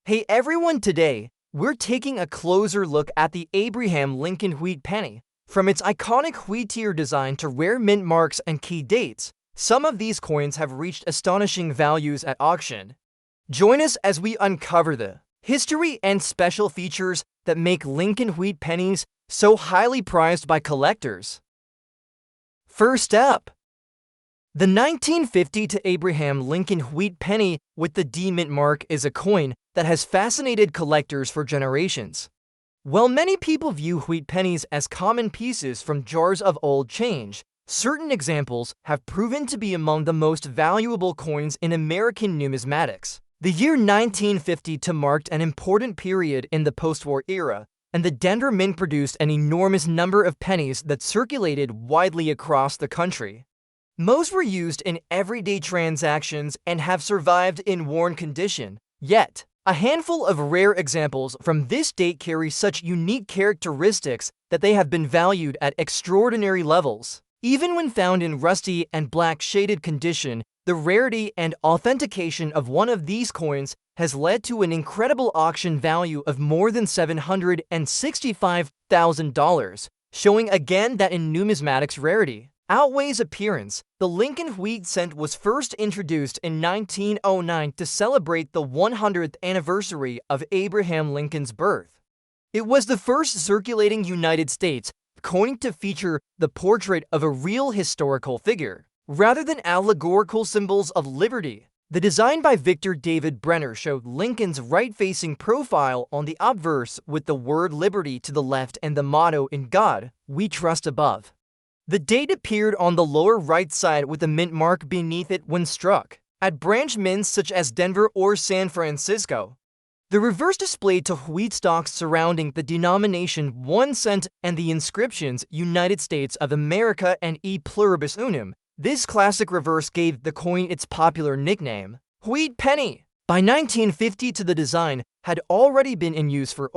Hey everyone, today we're taking a closer look at the Abraham Lincoln wheat penny. From its iconic wheat-tier design to rare mint marks and key dates, some of these coins have reached astonishing values at auction. Join us as we uncover the history and special features that make Lincoln wheat pennies so highly prized by collectors. First up, the 1950 to Abraham Lincoln wheat penny with the D mint mark is a coin that has fascinated collectors for generations. While many people view wheat pennies as common pieces from jars of old change, certain examples have proven to be among the most valuable coins in American numismatics. The year 1950 marked an important period in the post-war era, and the Denver Mint produced an enormous number of pennies that circulated widely across the country. Most were used in everyday transactions and have survived in worn condition, yet a handful of rare examples from this date carry such unique characteristics that they have been valued at extraordinary levels. Even when found in rusty and black shaded condition, the rarity and authentication of one of these coins has led to an incredible auction value of more than $765,000, showing again that in numismatics rarity outweighs appearance. The Lincoln wheat cent was first introduced in 1909 to celebrate the 100th anniversary of Abraham Lincoln's birth. It was the first circulating United States coin to feature the portrait of a real historical figure, rather than allegorical symbols of liberty. The design by Victor David Brenner showed Lincoln's right-facing profile on the obverse with the word liberty to the left and the motto "In God We Trust" above. The date appeared on the lower right side with a mint mark beneath it when struck at branch mints such as Denver or San Francisco. The reverse displayed to wheat stalks surrounding the denomination 1 cent and the inscriptions United States of America and E Pluribus Unum. This classic reverse gave the coin its popular nickname, wheat penny. By 1950, the design had already been in use for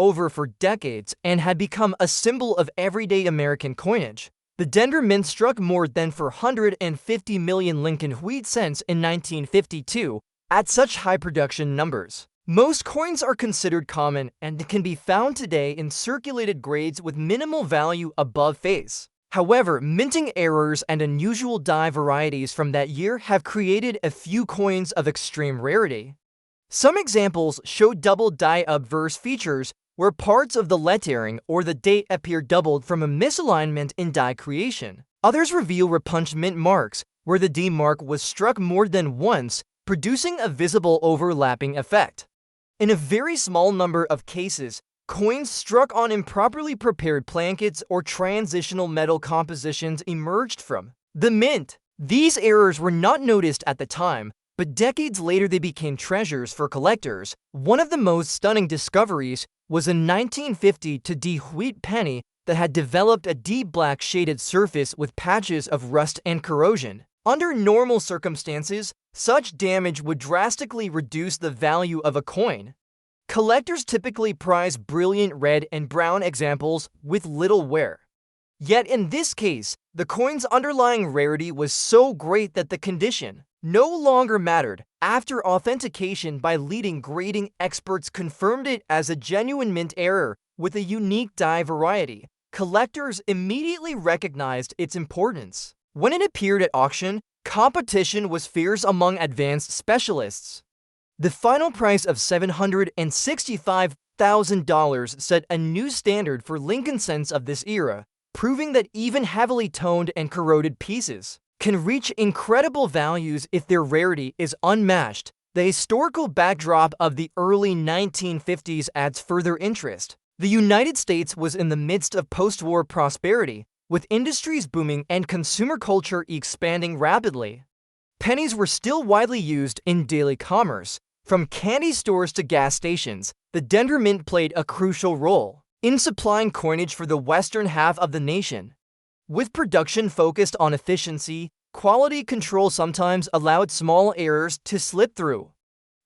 decades and had become a symbol of everyday American coinage. The Denver Mint struck more than 450 million Lincoln wheat cents in 1952 at such high production numbers. Most coins are considered common and can be found today in circulated grades with minimal value above face. However, minting errors and unusual die varieties from that year have created a few coins of extreme rarity. Some examples show double die obverse features where parts of the lettering or the date appear doubled from a misalignment in die creation. Others reveal repunched mint marks where the D mark was struck more than once, producing a visible overlapping effect. In a very small number of cases, coins struck on improperly prepared plankets or transitional metal compositions emerged from the mint. These errors were not noticed at the time, but decades later they became treasures for collectors. One of the most stunning discoveries was a 1950 D wheat penny that had developed a deep black shaded surface with patches of rust and corrosion. Under normal circumstances, such damage would drastically reduce the value of a coin. Collectors typically prize brilliant red and brown examples with little wear. Yet in this case, the coin's underlying rarity was so great that the condition no longer mattered. After authentication by leading grading experts confirmed it as a genuine mint error with a unique die variety, collectors immediately recognized its importance. When it appeared at auction, competition was fierce among advanced specialists. The final price of $765,000 set a new standard for Lincoln cents of this era, proving that even heavily toned and corroded pieces can reach incredible values if their rarity is unmatched. The historical backdrop of the early 1950s adds further interest. The United States was in the midst of post-war prosperity, with industries booming and consumer culture expanding rapidly. Pennies were still widely used in daily commerce. From candy stores to gas stations, the Denver Mint played a crucial role in supplying coinage for the western half of the nation. With production focused on efficiency, quality control sometimes allowed small errors to slip through.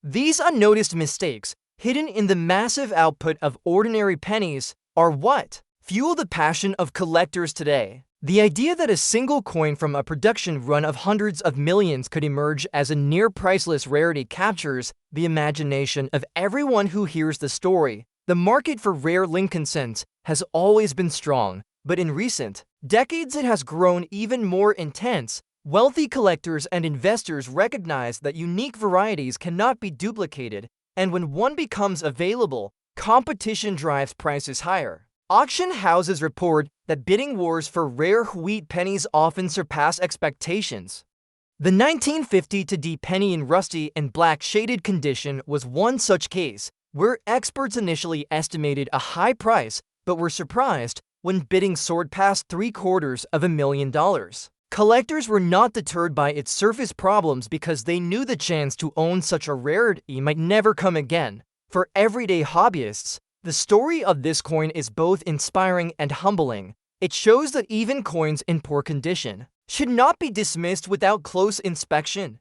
These unnoticed mistakes, hidden in the massive output of ordinary pennies, are what fuel the passion of collectors today. The idea that a single coin from a production run of hundreds of millions could emerge as a near-priceless rarity captures the imagination of everyone who hears the story. The market for rare Lincoln cents has always been strong, but in recent decades it has grown even more intense. Wealthy collectors and investors recognize that unique varieties cannot be duplicated, and when one becomes available, competition drives prices higher. Auction houses report that bidding wars for rare wheat pennies often surpass expectations. The 1950 to penny in rusty and black shaded condition was one such case, where experts initially estimated a high price but were surprised when bidding soared past $750,000. Collectors were not deterred by its surface problems because they knew the chance to own such a rarity might never come again. For everyday hobbyists, the story of this coin is both inspiring and humbling. It shows that even coins in poor condition should not be dismissed without close inspection.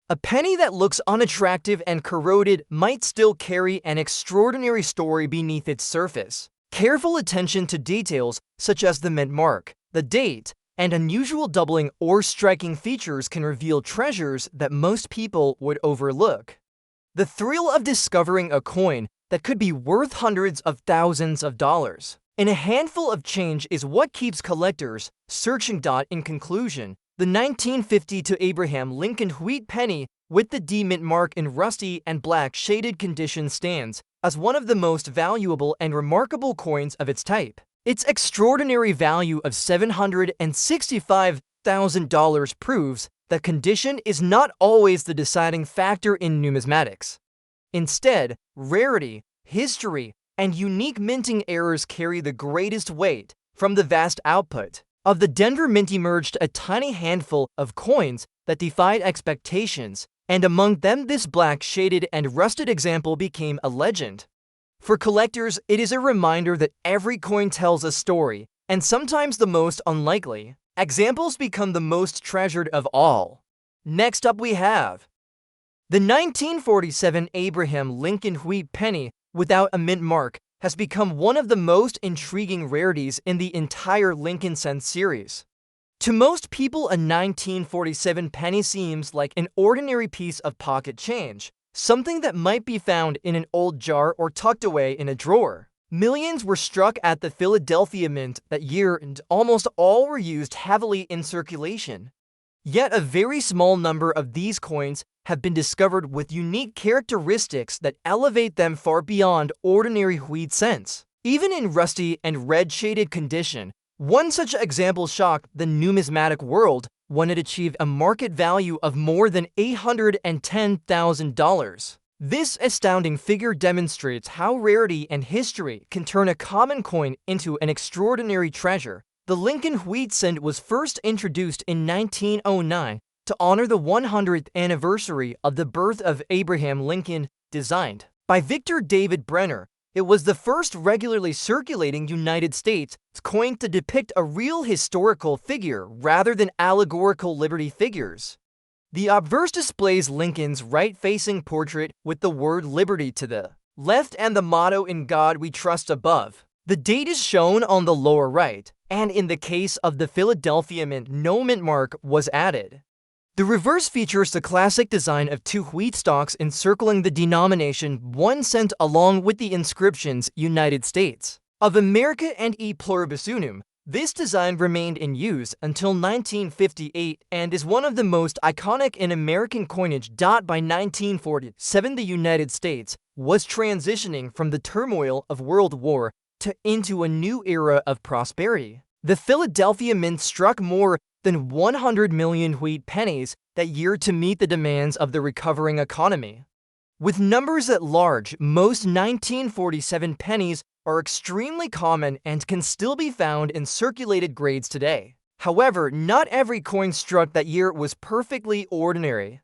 A penny that looks unattractive and corroded might still carry an extraordinary story beneath its surface. Careful attention to details such as the mint mark, the date, and unusual doubling or striking features can reveal treasures that most people would overlook. The thrill of discovering a coin that could be worth hundreds of thousands of dollars in a handful of change is what keeps collectors searching. In conclusion, the 1950 to Abraham Lincoln wheat penny with the D mint mark in rusty and black shaded condition stands as one of the most valuable and remarkable coins of its type. Its extraordinary value of $765,000 proves that condition is not always the deciding factor in numismatics. Instead, rarity, history, and unique minting errors carry the greatest weight. From the vast output of the Denver Mint emerged a tiny handful of coins that defied expectations, and among them this black shaded and rusted example became a legend. For collectors, it is a reminder that every coin tells a story, and sometimes the most unlikely examples become the most treasured of all. Next up we have the 1947 Abraham Lincoln wheat penny without a mint mark has become one of the most intriguing rarities in the entire Lincoln cent series. To most people, a 1947 penny seems like an ordinary piece of pocket change, something that might be found in an old jar or tucked away in a drawer. Millions were struck at the Philadelphia Mint that year, and almost all were used heavily in circulation. Yet a very small number of these coins have been discovered with unique characteristics that elevate them far beyond ordinary wheat cents. Even in rusty and red-shaded condition, one such example shocked the numismatic world when it achieved a market value of more than $810,000. This astounding figure demonstrates how rarity and history can turn a common coin into an extraordinary treasure. The Lincoln wheat cent was first introduced in 1909 to honor the 100th anniversary of the birth of Abraham Lincoln. Designed by Victor David Brenner, it was the first regularly circulating United States coin to depict a real historical figure rather than allegorical liberty figures. The obverse displays Lincoln's right-facing portrait with the word liberty to the left and the motto "In God We Trust" above. The date is shown on the lower right, and in the case of the Philadelphia Mint, no mint mark was added. The reverse features the classic design of two wheat stalks encircling the denomination 1 cent along with the inscriptions United States of America and E Pluribus Unum. This design remained in use until 1958 and is one of the most iconic in American coinage. By 1947, the United States was transitioning from the turmoil of World War into a new era of prosperity. The Philadelphia Mint struck more than 100 million wheat pennies that year to meet the demands of the recovering economy. With numbers at large, most 1947 pennies are extremely common and can still be found in circulated grades today. However, not every coin struck that year was perfectly ordinary.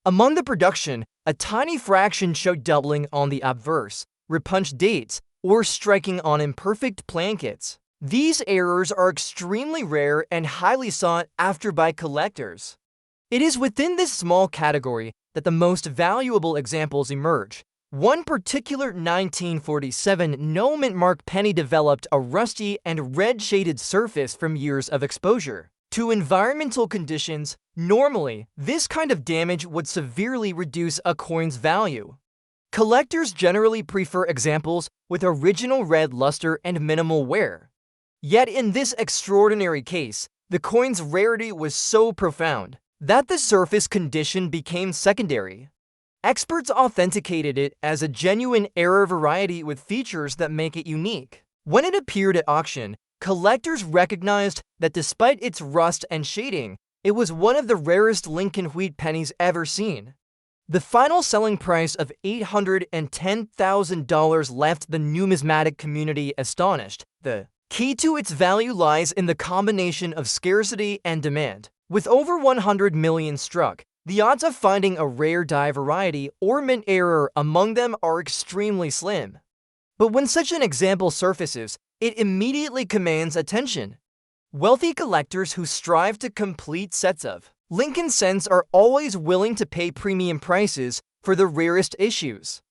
Among the production, a tiny fraction showed doubling on the obverse, repunched dates, or striking on imperfect plankets. These errors are extremely rare and highly sought after by collectors. It is within this small category that the most valuable examples emerge. One particular 1947 no mint mark penny developed a rusty and red-shaded surface from years of exposure to environmental conditions. Normally, this kind of damage would severely reduce a coin's value. Collectors generally prefer examples with original red luster and minimal wear. Yet in this extraordinary case, the coin's rarity was so profound that the surface condition became secondary. Experts authenticated it as a genuine error variety with features that make it unique. When it appeared at auction, collectors recognized that despite its rust and shading, it was one of the rarest Lincoln wheat pennies ever seen. The final selling price of $810,000 left the numismatic community astonished. The key to its value lies in the combination of scarcity and demand. With over 100 million struck, the odds of finding a rare die variety or mint error among them are extremely slim. But when such an example surfaces, it immediately commands attention. Wealthy collectors who strive to complete sets of Lincoln cents are always willing to pay premium prices for the rarest issues.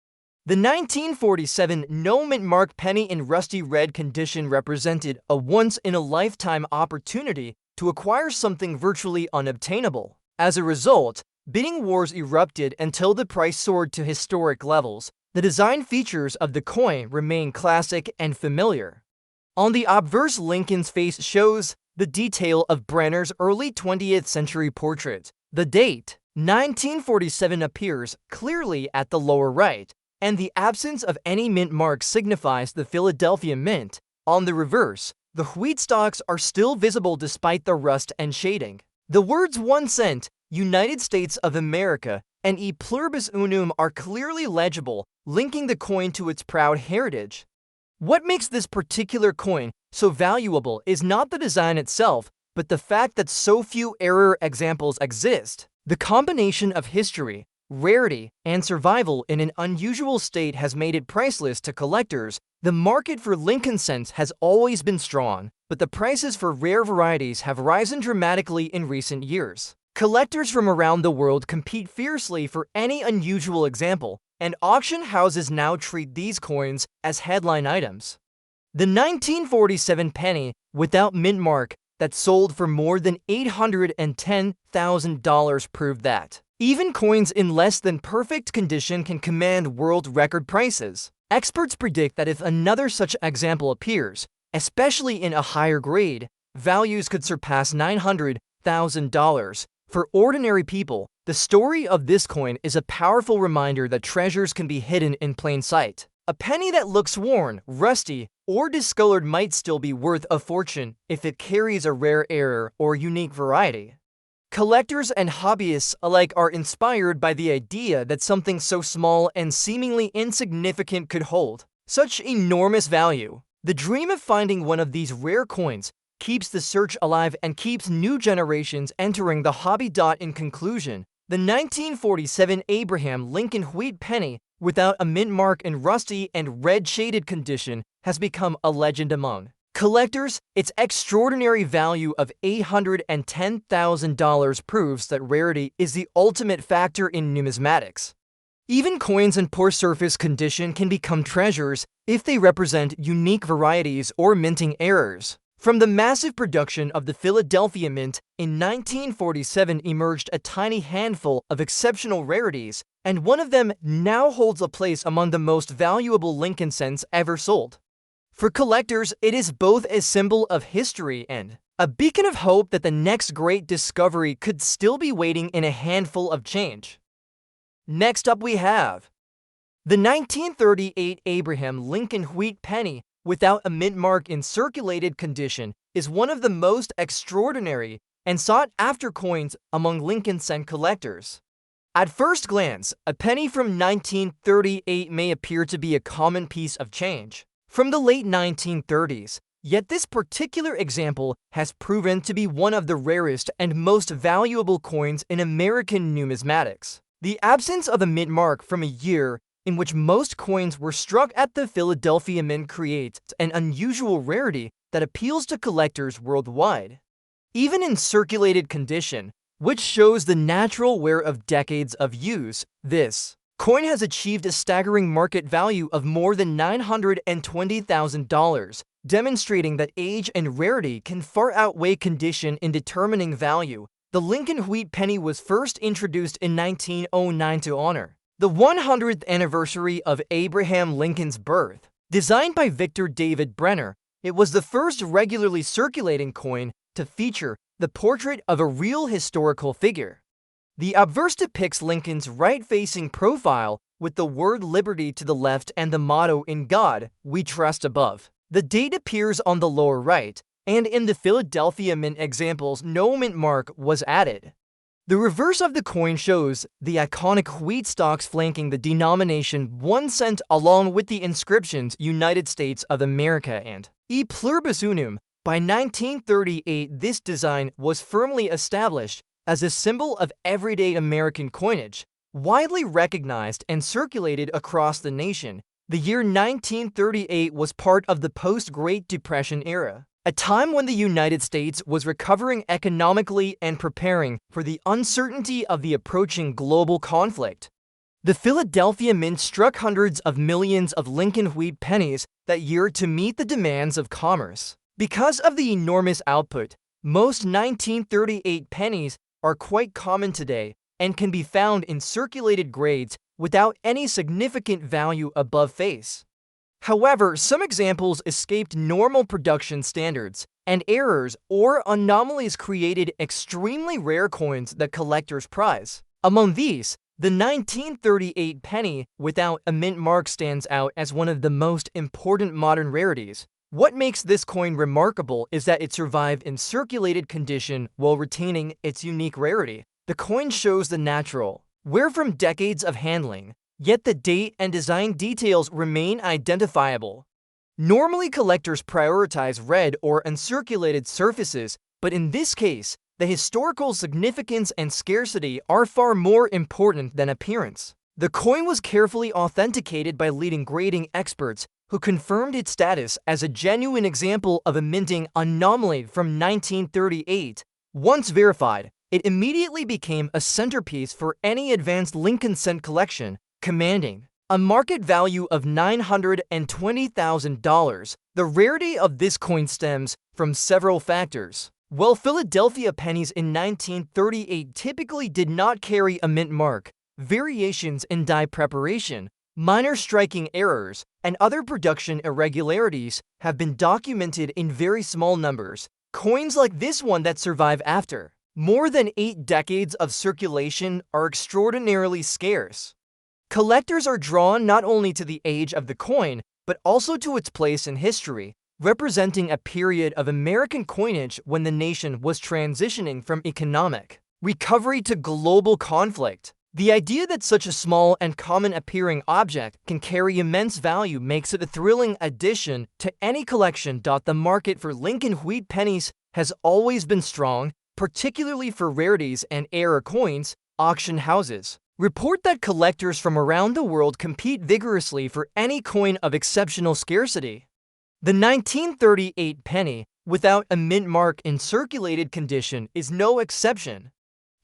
The 1947 no mint mark penny in rusty red condition represented a once-in-a-lifetime opportunity to acquire something virtually unobtainable. As a result, bidding wars erupted until the price soared to historic levels. The design features of the coin remain classic and familiar. On the obverse, Lincoln's face shows the detail of Brenner's early 20th century portrait. The date, 1947, appears clearly at the lower right, and the absence of any mint mark signifies the Philadelphia Mint. On the reverse, the wheat stalks are still visible despite the rust and shading. The words 1 cent, United States of America, and E pluribus unum are clearly legible, linking the coin to its proud heritage. What makes this particular coin so valuable is not the design itself, but the fact that so few error examples exist. The combination of history, rarity, and survival in an unusual state has made it priceless to collectors. The market for Lincoln cents has always been strong, but the prices for rare varieties have risen dramatically in recent years. Collectors from around the world compete fiercely for any unusual example, and auction houses now treat these coins as headline items. The 1947 penny without mint mark that sold for more than $810,000 proved that even coins in less than perfect condition can command world record prices. Experts predict that if another such example appears, especially in a higher grade, values could surpass $900,000. For ordinary people, the story of this coin is a powerful reminder that treasures can be hidden in plain sight. A penny that looks worn, rusty, or discolored might still be worth a fortune if it carries a rare error or unique variety. Collectors and hobbyists alike are inspired by the idea that something so small and seemingly insignificant could hold such enormous value. The dream of finding one of these rare coins keeps the search alive and keeps new generations entering the hobby. In conclusion, the 1947 Abraham Lincoln wheat penny without a mint mark in rusty and red-shaded condition has become a legend among collectors. Its extraordinary value of $810,000 proves that rarity is the ultimate factor in numismatics. Even coins in poor surface condition can become treasures if they represent unique varieties or minting errors. From the massive production of the Philadelphia Mint in 1947 emerged a tiny handful of exceptional rarities, and one of them now holds a place among the most valuable Lincoln cents ever sold. For collectors, it is both a symbol of history and a beacon of hope that the next great discovery could still be waiting in a handful of change. Next up we have the 1938 Abraham Lincoln wheat penny without a mint mark in circulated condition is one of the most extraordinary and sought-after coins among Lincoln cent collectors. At first glance, a penny from 1938 may appear to be a common piece of change from the late 1930s, yet this particular example has proven to be one of the rarest and most valuable coins in American numismatics. The absence of a mint mark from a year in which most coins were struck at the Philadelphia Mint creates an unusual rarity that appeals to collectors worldwide. Even in circulated condition, which shows the natural wear of decades of use, this Coin has achieved a staggering market value of more than $920,000, demonstrating that age and rarity can far outweigh condition in determining value. The Lincoln Wheat penny was first introduced in 1909 to honor the 100th anniversary of Abraham Lincoln's birth. Designed by Victor David Brenner, it was the first regularly circulating coin to feature the portrait of a real historical figure. The obverse depicts Lincoln's right-facing profile with the word liberty to the left and the motto "In God We Trust" above. The date appears on the lower right, and in the Philadelphia Mint examples, no mint mark was added. The reverse of the coin shows the iconic wheat stalks flanking the denomination 1 cent along with the inscriptions United States of America and E Pluribus Unum. By 1938, this design was firmly established as a symbol of everyday American coinage, widely recognized and circulated across the nation. The year 1938 was part of the post-Great Depression era, a time when the United States was recovering economically and preparing for the uncertainty of the approaching global conflict. The Philadelphia Mint struck hundreds of millions of Lincoln Wheat pennies that year to meet the demands of commerce. Because of the enormous output, most 1938 pennies are quite common today and can be found in circulated grades without any significant value above face. However, some examples escaped normal production standards, and errors or anomalies created extremely rare coins that collectors prize. Among these, the 1938 penny without a mint mark stands out as one of the most important modern rarities. What makes this coin remarkable is that it survived in circulated condition while retaining its unique rarity. The coin shows the natural wear from decades of handling, yet the date and design details remain identifiable. Normally, collectors prioritize red or uncirculated surfaces, but in this case, the historical significance and scarcity are far more important than appearance. The coin was carefully authenticated by leading grading experts who confirmed its status as a genuine example of a minting anomaly from 1938. Once verified, it immediately became a centerpiece for any advanced Lincoln cent collection, commanding a market value of $920,000. The rarity of this coin stems from several factors. While Philadelphia pennies in 1938 typically did not carry a mint mark, variations in die preparation, minor striking errors, and other production irregularities have been documented in very small numbers. Coins like this one that survive after more than 8 decades of circulation are extraordinarily scarce. Collectors are drawn not only to the age of the coin, but also to its place in history, representing a period of American coinage when the nation was transitioning from economic recovery to global conflict. The idea that such a small and common-appearing object can carry immense value makes it a thrilling addition to any collection. The market for Lincoln Wheat pennies has always been strong, particularly for rarities and era coins. Auction houses report that collectors from around the world compete vigorously for any coin of exceptional scarcity. The 1938 penny, without a mint mark in circulated condition, is no exception.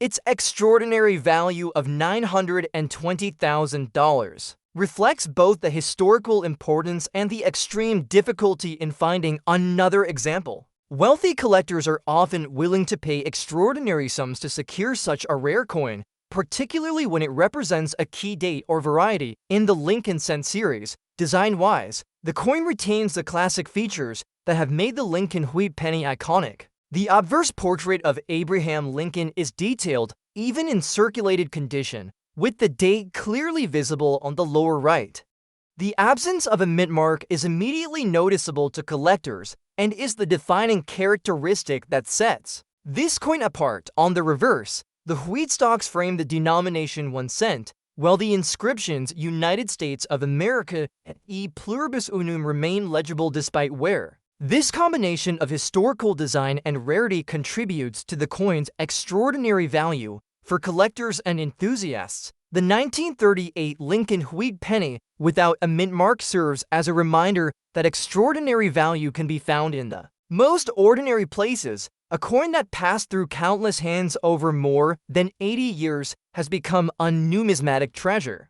Its extraordinary value of $920,000 reflects both the historical importance and the extreme difficulty in finding another example. Wealthy collectors are often willing to pay extraordinary sums to secure such a rare coin, particularly when it represents a key date or variety. In the Lincoln cent series, design-wise, the coin retains the classic features that have made the Lincoln Wheat penny iconic. The obverse portrait of Abraham Lincoln is detailed even in circulated condition, with the date clearly visible on the lower right. The absence of a mint mark is immediately noticeable to collectors and is the defining characteristic that sets this coin apart. On the reverse, the wheat stalks frame the denomination 1 cent, while the inscriptions United States of America and E Pluribus Unum remain legible despite wear. This combination of historical design and rarity contributes to the coin's extraordinary value for collectors and enthusiasts. The 1938 Lincoln Wheat penny without a mint mark serves as a reminder that extraordinary value can be found in the most ordinary places. A coin that passed through countless hands over more than 80 years has become a numismatic treasure.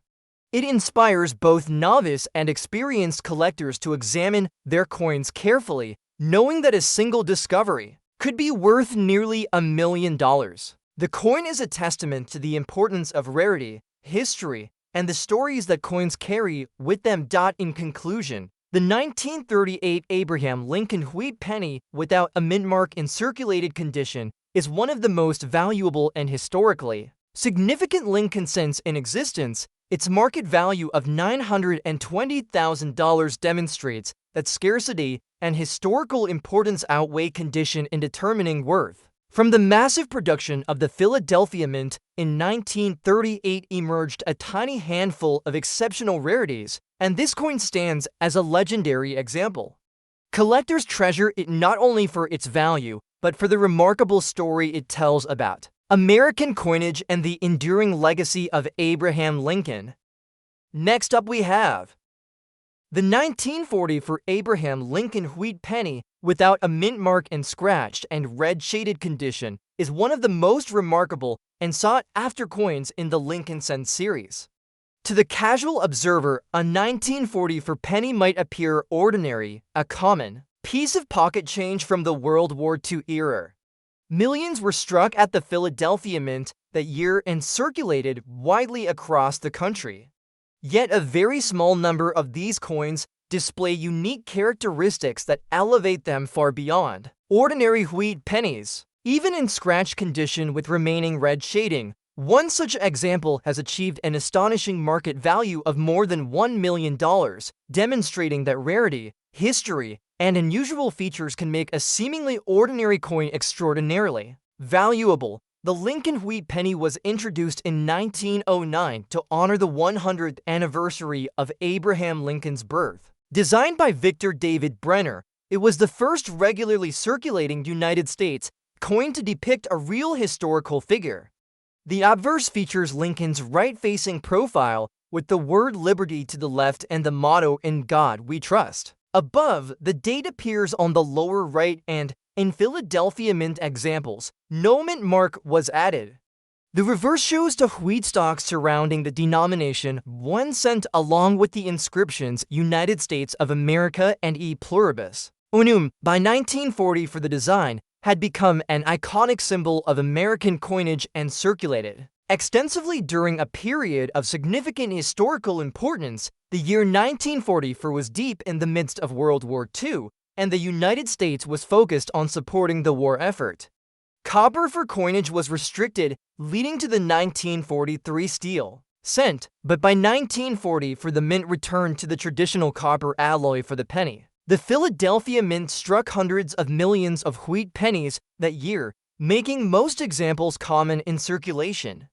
It inspires both novice and experienced collectors to examine their coins carefully, knowing that a single discovery could be worth nearly $1 million. The coin is a testament to the importance of rarity, history, and the stories that coins carry with them. In conclusion, the 1938 Abraham Lincoln wheat penny without a mint mark in circulated condition is one of the most valuable and historically significant Lincoln cents in existence. Its market value of $920,000 demonstrates that scarcity and historical importance outweigh condition in determining worth. From the massive production of the Philadelphia Mint in 1938 emerged a tiny handful of exceptional rarities, and this coin stands as a legendary example. Collectors treasure it not only for its value, but for the remarkable story it tells about American coinage and the enduring legacy of Abraham Lincoln. Next up we have the 1940 for Abraham Lincoln wheat penny without a mint mark in scratched and red shaded condition is one of the most remarkable and sought-after coins in the Lincoln cent series. To the casual observer, a 1940 for penny might appear ordinary, a common piece of pocket change from the World War II era. Millions were struck at the Philadelphia Mint that year and circulated widely across the country. Yet a very small number of these coins display unique characteristics that elevate them far beyond ordinary wheat pennies. Even in scratch condition with remaining red shading, one such example has achieved an astonishing market value of more than $1 million, demonstrating that rarity, history, and unusual features can make a seemingly ordinary coin extraordinarily valuable. The Lincoln wheat penny was introduced in 1909 to honor the 100th anniversary of Abraham Lincoln's birth. Designed by Victor David Brenner, it was the first regularly circulating United States coin to depict a real historical figure. The obverse features Lincoln's right-facing profile with the word liberty to the left and the motto "In God We Trust." Above, the date appears on the lower right, and in Philadelphia Mint examples, no mint mark was added. The reverse shows the wheat stalks surrounding the denomination 1 cent along with the inscriptions United States of America and E pluribus unum. By 1940 for the design had become an iconic symbol of American coinage and circulated extensively during a period of significant historical importance. The year 1944 was deep in the midst of World War II, and the United States was focused on supporting the war effort. Copper for coinage was restricted, leading to the 1943 steel cent, but by 1940 for the mint returned to the traditional copper alloy for the penny. The Philadelphia Mint struck hundreds of millions of wheat pennies that year, making most examples common in circulation.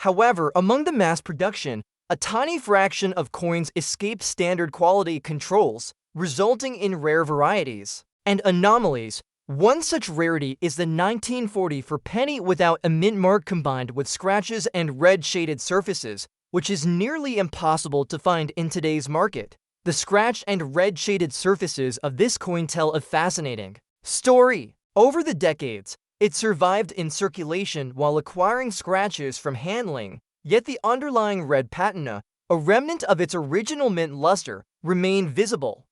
However, among the mass production, a tiny fraction of coins escaped standard quality controls, resulting in rare varieties and anomalies. One such rarity is the 1940 for penny without a mint mark combined with scratches and red shaded surfaces, which is nearly impossible to find in today's market. The scratched and red shaded surfaces of this coin tell a fascinating story. Over the decades, it survived in circulation while acquiring scratches from handling, yet the underlying red patina, a remnant of its original mint luster, remain visible.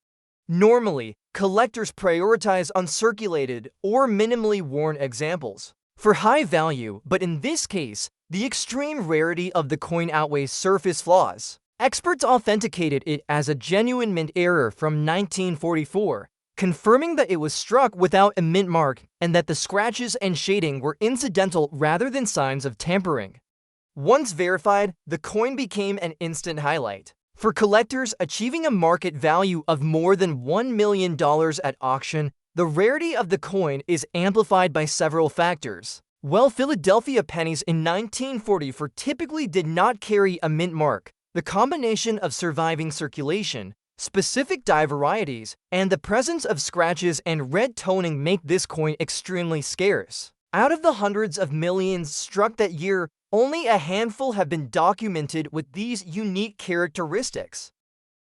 Normally, collectors prioritize uncirculated or minimally worn examples for high value, but in this case, the extreme rarity of the coin outweighs surface flaws. Experts authenticated it as a genuine mint error from 1944, confirming that it was struck without a mint mark and that the scratches and shading were incidental rather than signs of tampering. Once verified, the coin became an instant highlight. For collectors, achieving a market value of more than $1 million at auction, the rarity of the coin is amplified by several factors. While Philadelphia pennies in 1944 typically did not carry a mint mark, the combination of surviving circulation, specific die varieties, and the presence of scratches and red toning make this coin extremely scarce. Out of the hundreds of millions struck that year, only a handful have been documented with these unique characteristics.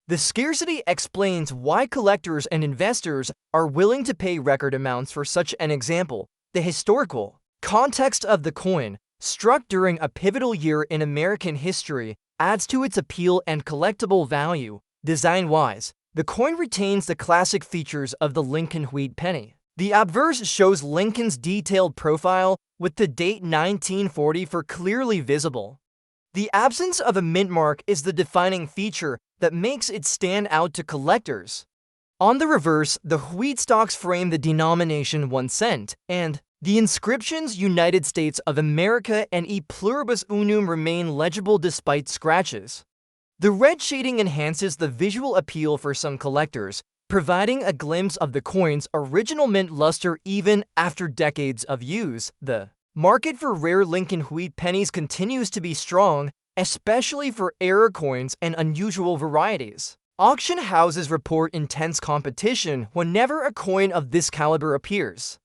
The scarcity explains why collectors and investors are willing to pay record amounts for such an example. The historical context of the coin, struck during a pivotal year in American history, adds to its appeal and collectible value. Design-wise, the coin retains the classic features of the Lincoln wheat penny. The obverse shows Lincoln's detailed profile, with the date 1944 clearly visible. The absence of a mint mark is the defining feature that makes it stand out to collectors. On the reverse, the wheat stalks frame the denomination 1 cent, and the inscriptions United States of America and E pluribus unum remain legible despite scratches. The red shading enhances the visual appeal for some collectors, providing a glimpse of the coin's original mint luster even after decades of use. The market for rare Lincoln wheat pennies continues to be strong, especially for error coins and unusual varieties. Auction houses report intense competition whenever a coin of this caliber appears.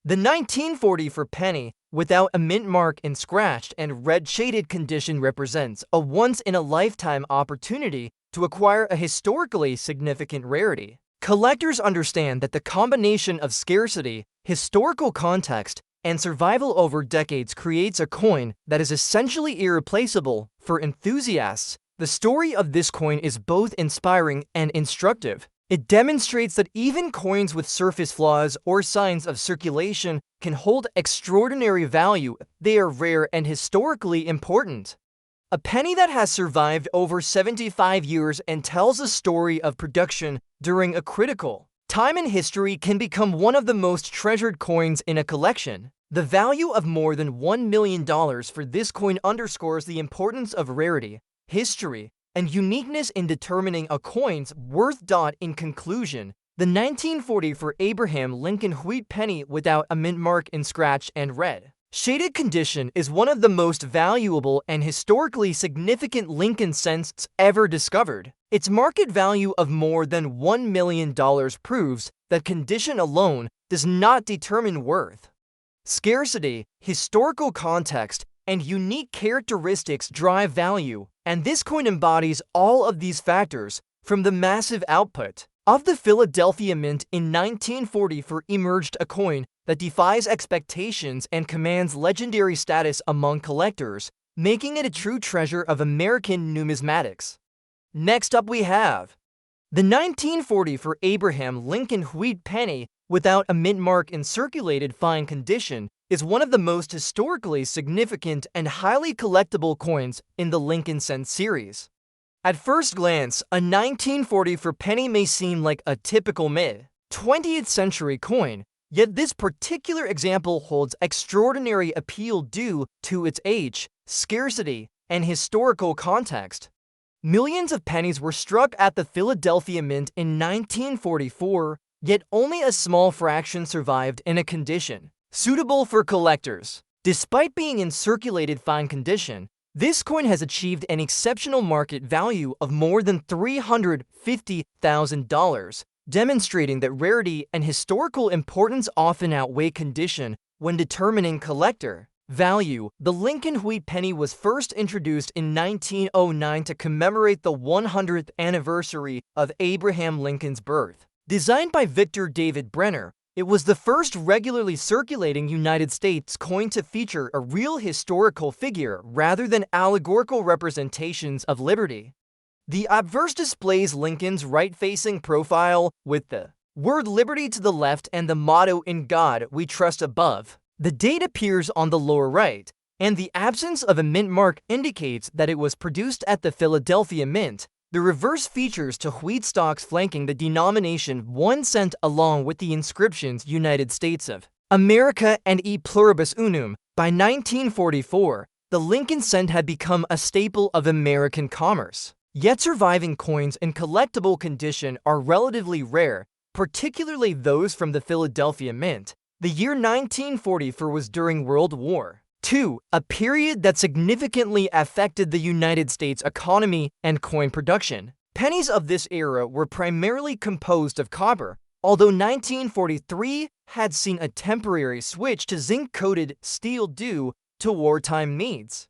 The 1944 penny, without a mint mark in scratched and red shaded condition, represents a once-in-a-lifetime opportunity to acquire a historically significant rarity. Collectors understand that the combination of scarcity, historical context, and survival over decades creates a coin that is essentially irreplaceable. For enthusiasts, the story of this coin is both inspiring and instructive. It demonstrates that even coins with surface flaws or signs of circulation can hold extraordinary value. They are rare and historically important. A penny that has survived over 75 years and tells a story of production during a critical time in history can become one of the most treasured coins in a collection. The value of more than $1 million for this coin underscores the importance of rarity, history, and uniqueness in determining a coin's worth. In conclusion, the 1944 Abraham Lincoln wheat penny without a mint mark in scratch and red shaded condition is one of the most valuable and historically significant Lincoln cents ever discovered. Its market value of more than $1 million proves that condition alone does not determine worth. Scarcity, historical context, and unique characteristics drive value, and this coin embodies all of these factors. From the massive output of the Philadelphia Mint in 1944 emerged a coin that defies expectations and commands legendary status among collectors, making it a true treasure of American numismatics. Next up we have the 1944 Abraham Lincoln wheat penny without a mint mark in circulated fine condition is one of the most historically significant and highly collectible coins in the Lincoln cent series. At first glance, a 1944 penny may seem like a typical mid-20th century coin, yet this particular example holds extraordinary appeal due to its age, scarcity, and historical context. Millions of pennies were struck at the Philadelphia Mint in 1944, yet only a small fraction survived in a condition suitable for collectors. Despite being in circulated fine condition, this coin has achieved an exceptional market value of more than $350,000, demonstrating that rarity and historical importance often outweigh condition when determining collector value. The Lincoln wheat penny was first introduced in 1909 to commemorate the 100th anniversary of Abraham Lincoln's birth. Designed by Victor David Brenner, it was the first regularly circulating United States coin to feature a real historical figure rather than allegorical representations of liberty. The obverse displays Lincoln's right-facing profile with the word liberty to the left and the motto "In God We Trust" above. The date appears on the lower right, and the absence of a mint mark indicates that it was produced at the Philadelphia Mint. The reverse features to wheat stalks flanking the denomination 1 cent along with the inscriptions United States of America and E pluribus unum. By 1944, the Lincoln cent had become a staple of American commerce. Yet surviving coins in collectible condition are relatively rare, particularly those from the Philadelphia Mint. The year 1944 was during World War II, a period that significantly affected the United States economy and coin production. Pennies of this era were primarily composed of copper, although 1943 had seen a temporary switch to zinc-coated steel due to wartime needs.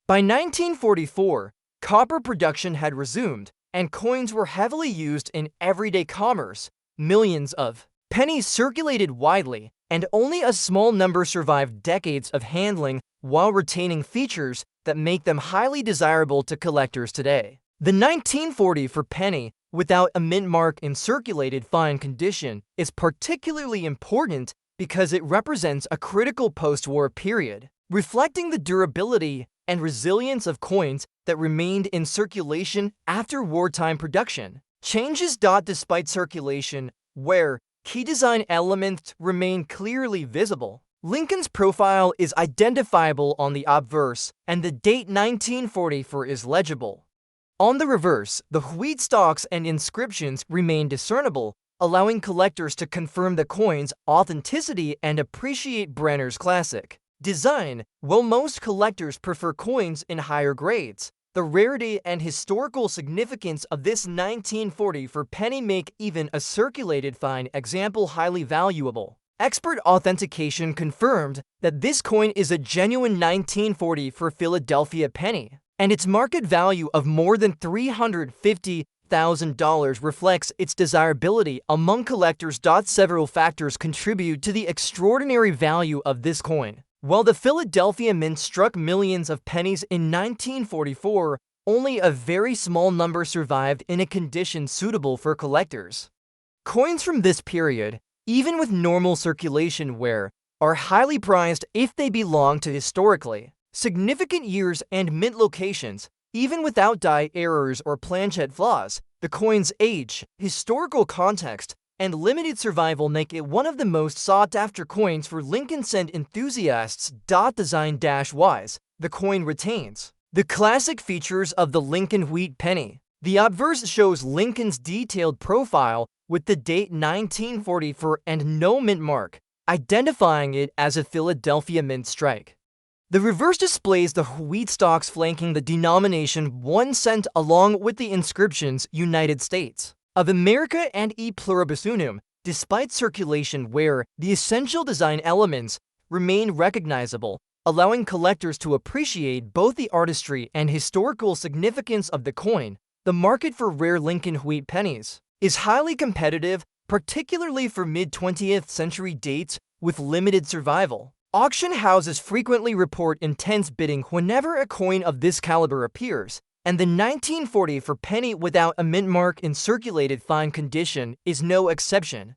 By 1944, copper production had resumed, and coins were heavily used in everyday commerce. Millions of pennies circulated widely, and only a small number survived decades of handling while retaining features that make them highly desirable to collectors today. The 1944 penny, without a mint mark in circulated fine condition, is particularly important because it represents a critical post-war period, reflecting the durability and resilience of coins that remained in circulation after wartime production. Changes. Despite circulation, where key design elements remain clearly visible, Lincoln's profile is identifiable on the obverse, and the date 1944 is legible. On the reverse, the wheat stalks and inscriptions remain discernible, allowing collectors to confirm the coin's authenticity and appreciate Brenner's classic design. While most collectors prefer coins in higher grades, the rarity and historical significance of this 1944 penny make even a circulated fine example highly valuable. Expert authentication confirmed that this coin is a genuine 1944 Philadelphia penny, and its market value of more than $350,000 reflects its desirability among collectors. Several factors contribute to the extraordinary value of this coin. While the Philadelphia Mint struck millions of pennies in 1944, only a very small number survived in a condition suitable for collectors. Coins from this period, even with normal circulation wear, are highly prized if they belong to historically significant years and mint locations. Even without die errors or planchet flaws, the coin's age, historical context, and limited survival make it one of the most sought-after coins for Lincoln cent enthusiasts. Design-wise, the coin retains the classic features of the Lincoln wheat penny. The obverse shows Lincoln's detailed profile with the date 1944 and no mint mark, identifying it as a Philadelphia Mint strike. The reverse displays the wheat stalks flanking the denomination 1 cent along with the inscriptions United States of America and E pluribus unum. Despite circulation wear, the essential design elements remain recognizable, allowing collectors to appreciate both the artistry and historical significance of the coin. The market for rare Lincoln wheat pennies is highly competitive, particularly for mid-20th century dates with limited survival. Auction houses frequently report intense bidding whenever a coin of this caliber appears, and the 1944 penny without a mint mark in circulated fine condition is no exception.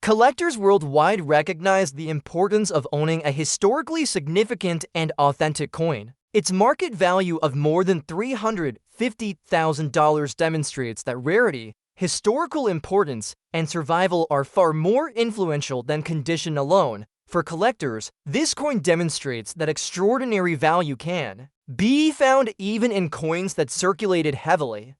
Collectors worldwide recognize the importance of owning a historically significant and authentic coin. Its market value of more than $350,000 demonstrates that rarity, historical importance, and survival are far more influential than condition alone. For collectors, this coin demonstrates that extraordinary value can be found even in coins that circulated heavily.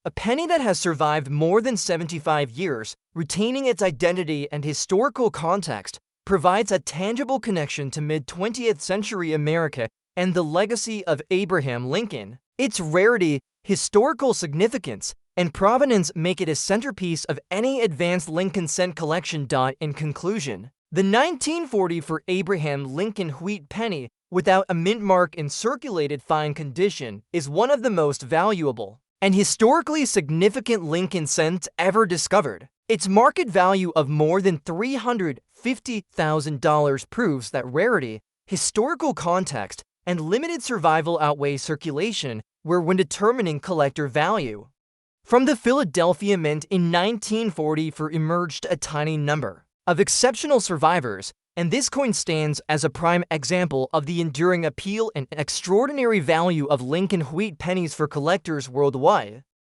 A penny that has survived more than 75 years, retaining its identity and historical context, provides a tangible connection to mid-20th century America and the legacy of Abraham Lincoln. Its rarity, historical significance, and provenance make it a centerpiece of any advanced Lincoln cent collection. In conclusion, the 1940 for Abraham Lincoln wheat penny without a mint mark in circulated fine condition is one of the most valuable and historically significant Lincoln cents ever discovered. Its market value of more than $350,000 proves that rarity, historical context, and limited survival outweigh circulation when determining collector value. From the Philadelphia Mint in 1940 emerged a tiny number of exceptional survivors, and this coin stands as a prime example of the enduring appeal and extraordinary value of Lincoln wheat pennies for collectors worldwide.